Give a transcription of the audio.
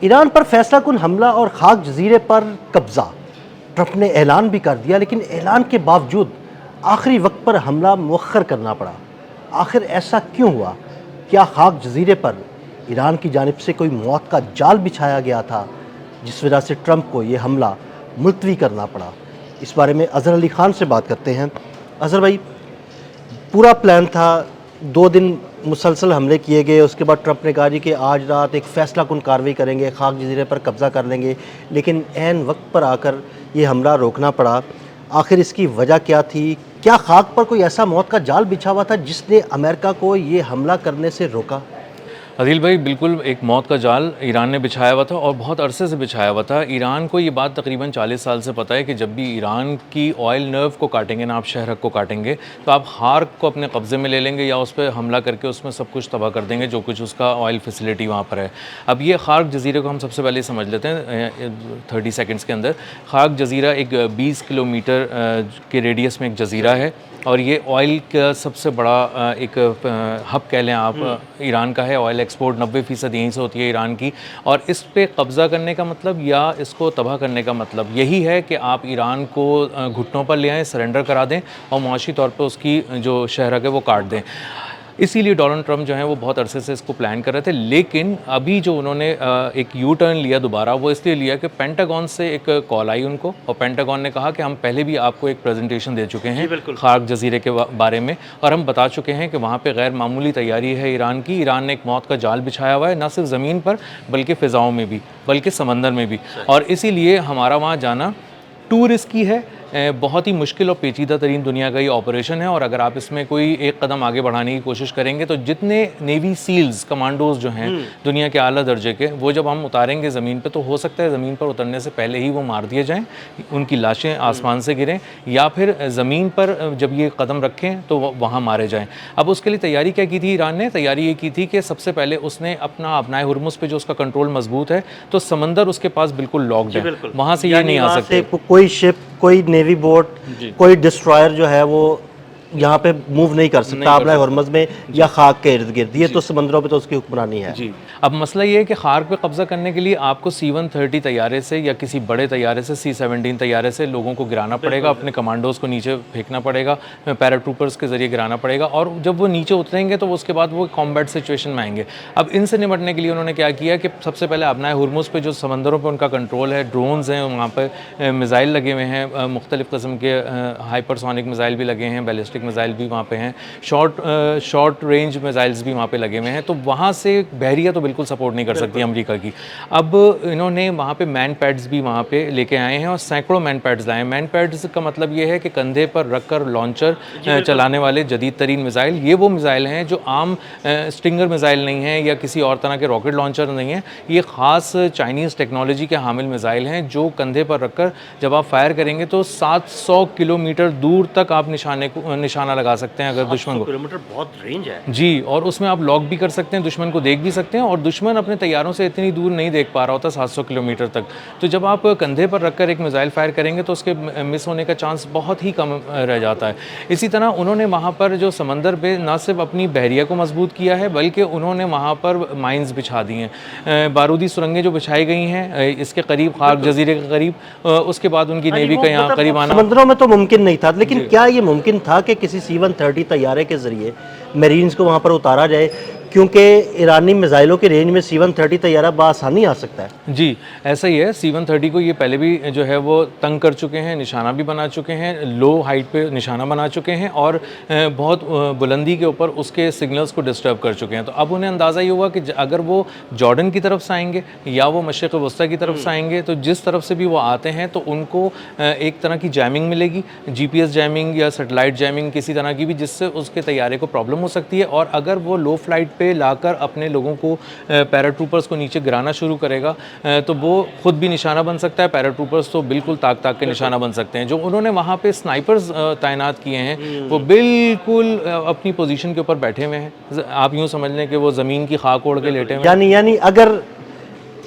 ایران پر فیصلہ کن حملہ اور خاک جزیرے پر قبضہ، ٹرمپ نے اعلان بھی کر دیا، لیکن اعلان کے باوجود آخری وقت پر حملہ مؤخر کرنا پڑا۔ آخر ایسا کیوں ہوا؟ کیا خاک جزیرے پر ایران کی جانب سے کوئی موت کا جال بچھایا گیا تھا جس وجہ سے ٹرمپ کو یہ حملہ ملتوی کرنا پڑا؟ اس بارے میں اظہر علی خان سے بات کرتے ہیں۔ اظہر بھائی، پورا پلان تھا، 2 دن مسلسل حملے کیے گئے، اس کے بعد ٹرمپ نے کہا جی کہ آج رات ایک فیصلہ کن کارروائی کریں گے، خاک جزیرے پر قبضہ کر لیں گے، لیکن عین وقت پر آ کر یہ حملہ روکنا پڑا۔ آخر اس کی وجہ کیا تھی؟ کیا خاک پر کوئی ایسا موت کا جال بچھا ہوا تھا جس نے امریکہ کو یہ حملہ کرنے سے روکا؟ عدیل بھائی، بالکل ایک موت کا جال ایران نے بچھایا ہوا تھا اور بہت عرصے سے بچھایا ہوا تھا۔ ایران کو یہ بات تقریباً 40 سال سے پتہ ہے کہ جب بھی ایران کی آئل نرو کو کاٹیں گے نا، آپ شہرک کو کاٹیں گے، تو آپ خارق کو اپنے قبضے میں لے لیں گے یا اس پہ حملہ کر کے اس میں سب کچھ تباہ کر دیں گے جو کچھ اس کا آئل فیسلٹی وہاں پر ہے۔ اب یہ خارق جزیرے کو ہم سب سے پہلے سمجھ لیتے ہیں 30 سیکنڈز کے اندر۔ خارق جزیرہ ایک 20 کلومیٹر کے ریڈیس میں ایک جزیرہ ہے اور یہ آئل کا سب سے بڑا ایک ہب کہہ لیں آپ، ایران کا ہے۔ آئل ایکسپورٹ 90% یہیں سے ہوتی ہے ایران کی، اور اس پہ قبضہ کرنے کا مطلب یا اس کو تباہ کرنے کا مطلب یہی ہے کہ آپ ایران کو گھٹنوں پر لے آئیں، سرنڈر کرا دیں اور معاشی طور پہ اس کی جو شہرک ہے وہ کاٹ دیں۔ اسی لیے ڈونلڈ ٹرمپ جو ہیں وہ بہت عرصے سے اس کو پلان کر رہے تھے، لیکن ابھی جو انہوں نے ایک یو ٹرن لیا دوبارہ، وہ اس لیے لیا کہ پینٹاگون سے ایک کال آئی ان کو، اور پینٹاگون نے کہا کہ ہم پہلے بھی آپ کو ایک پریزنٹیشن دے چکے ہیں خارق جزیرے کے بارے میں، اور ہم بتا چکے ہیں کہ وہاں پہ غیر معمولی تیاری ہے ایران کی۔ ایران نے ایک موت کا جال بچھایا ہوا ہے، نہ صرف زمین پر بلکہ فضاؤں میں بھی، بلکہ سمندر میں بھی، اور اسی لیے ہمارا وہاں جانا ٹو رسکی ہے۔ بہت ہی مشکل اور پیچیدہ ترین دنیا کا یہ آپریشن ہے، اور اگر آپ اس میں کوئی ایک قدم آگے بڑھانے کی کوشش کریں گے تو جتنے نیوی سیلز کمانڈوز جو ہیں دنیا کے اعلیٰ درجے کے، وہ جب ہم اتاریں گے زمین پہ تو ہو سکتا ہے زمین پر اترنے سے پہلے ہی وہ مار دیے جائیں، ان کی لاشیں آسمان سے گریں، یا پھر زمین پر جب یہ قدم رکھیں تو وہاں مارے جائیں۔ اب اس کے لیے تیاری کیا کی تھی ایران نے؟ تیاری یہ کی تھی کہ سب سے پہلے اس نے اپنا آبنائے ہرمز پہ جو اس کا کنٹرول مضبوط ہے، تو سمندر اس کے پاس بالکل لاکڈ ہے، وہاں سے یہ نہیں آ سکتے، کوئی شپ، کوئی نیوی بوٹ، کوئی ڈسٹرائر جو ہے وہ یہاں پہ موو نہیں کر سکتا آبنائے ہرمز میں یا خاک کے ارد گرد، یہ تو سمندروں پہ تو اس کی حکمرانی ہے۔ جی، اب مسئلہ یہ ہے کہ خارق پہ قبضہ کرنے کے لیے آپ کو C-130 طیارے سے یا کسی بڑے طیارے سے C-17 طیارے سے لوگوں کو گرانا پڑے گا، اپنے کمانڈوز کو نیچے پھینکنا پڑے گا، پیراٹروپرز کے ذریعے گرانا پڑے گا، اور جب وہ نیچے اتریں گے تو اس کے بعد وہ کامبیٹ سچویشن میں آئیں گے۔ اب ان سے نمٹنے کے لیے انہوں نے کیا کیا کہ سب سے پہلے آبنائے ہرمز پہ جو سمندروں پہ ان کا کنٹرول ہے، ڈرونز ہیں وہاں پہ، میزائل لگے ہوئے ہیں، مختلف قسم کے ہائپرسونک میزائل بھی لگے ہیں، بیلسٹک میزائل بھی وہاں پہ ہیں، شارٹ رینج میزائلز بھی وہاں پہ لگے ہوئے ہیں، تو وہاں سے بحریہ تو بالکل سپورٹ نہیں کر سکتی امریکہ کی۔ اب انہوں نے وہاں پہ مین پیڈز بھی وہاں پہ لے کے آئے ہیں، اور سینکڑوں مین پیڈز لائے ہیں۔ مین پیڈز کا مطلب یہ ہے کہ کندھے پر رکھ کر لانچر چلانے والے جدید ترین میزائل۔ یہ وہ میزائل ہیں جو عام اسٹنگر میزائل نہیں ہیں یا کسی اور طرح کے راکٹ لانچر نہیں ہیں، یہ خاص چائنیز ٹیکنالوجی کے حامل میزائل ہیں جو کندھے پر رکھ کر جب آپ فائر کریں گے تو 700 کلومیٹر دور تک آپ نشانہ لگا سکتے ہیں اگر دشمن کو۔ کلومیٹر بہت رینج ہے جی، اور اس میں آپ لاک بھی کر سکتے ہیں، دشمن کو دیکھ بھی سکتے ہیں، اور دشمن اپنے طیاروں سے اتنی دور نہیں دیکھ پا رہا ہوتا 700 کلومیٹر تک، تو جب آپ کندھے پر رکھ کر ایک میزائل فائر کریں گے تو اس کے مس ہونے کا چانس بہت ہی کم رہ جاتا ہے۔ اسی طرح انہوں نے وہاں پر جو سمندر پہ نہ صرف اپنی بحریہ کو مضبوط کیا ہے بلکہ انہوں نے وہاں پر مائنز بچھا دی ہیں، بارودی سرنگیں جو بچھائی گئی ہیں اس کے قریب، خارق جزیرے کے قریب، اس کے بعد ان کی نیوی کا یہاں قریب آنا۔ سمندروں میں تو ممکن نہیں تھا، لیکن کیا یہ ممکن تھا کہ کسی C-130 طیارے کے ذریعے میرینز کو وہاں پر اتارا جائے؟ کیونکہ ایرانی میزائلوں کی رینج میں C-130 طیارہ بآسانی آ سکتا ہے۔ جی ایسا ہی ہے، C-130 کو یہ پہلے بھی جو ہے وہ تنگ کر چکے ہیں، نشانہ بھی بنا چکے ہیں، لو ہائٹ پہ نشانہ بنا چکے ہیں، اور بہت بلندی کے اوپر اس کے سگنلز کو ڈسٹرب کر چکے ہیں۔ تو اب انہیں اندازہ یہ ہوا کہ اگر وہ جارڈن کی طرف سے آئیں گے یا وہ مشرق وسطیٰ کی طرف سے آئیں گے تو جس طرف سے بھی وہ آتے ہیں تو ان کو ایک طرح کی جیمنگ ملے گی، GPS جیمنگ یا سیٹلائٹ جیمنگ کسی طرح کی بھی، جس سے اس کے طیارے کو پرابلم ہو سکتی ہے، اور اگر وہ لو فلائٹ پہ لا کر اپنے لوگوں کو، پیراٹروپرز کو نیچے گرانا شروع کرے گا تو وہ خود بھی نشانہ بن سکتا ہے، پیراٹروپرز تو بالکل تاک تاک کے نشانہ بن سکتے ہیں۔ جو انہوں نے وہاں پہ سنائپرز تعینات کیے ہیں وہ بالکل اپنی پوزیشن کے اوپر بیٹھے ہوئے ہیں، آپ یوں سمجھ لیں کہ وہ زمین کی خاک اوڑھ کے لیٹے ہوئے ہیں۔ یعنی اگر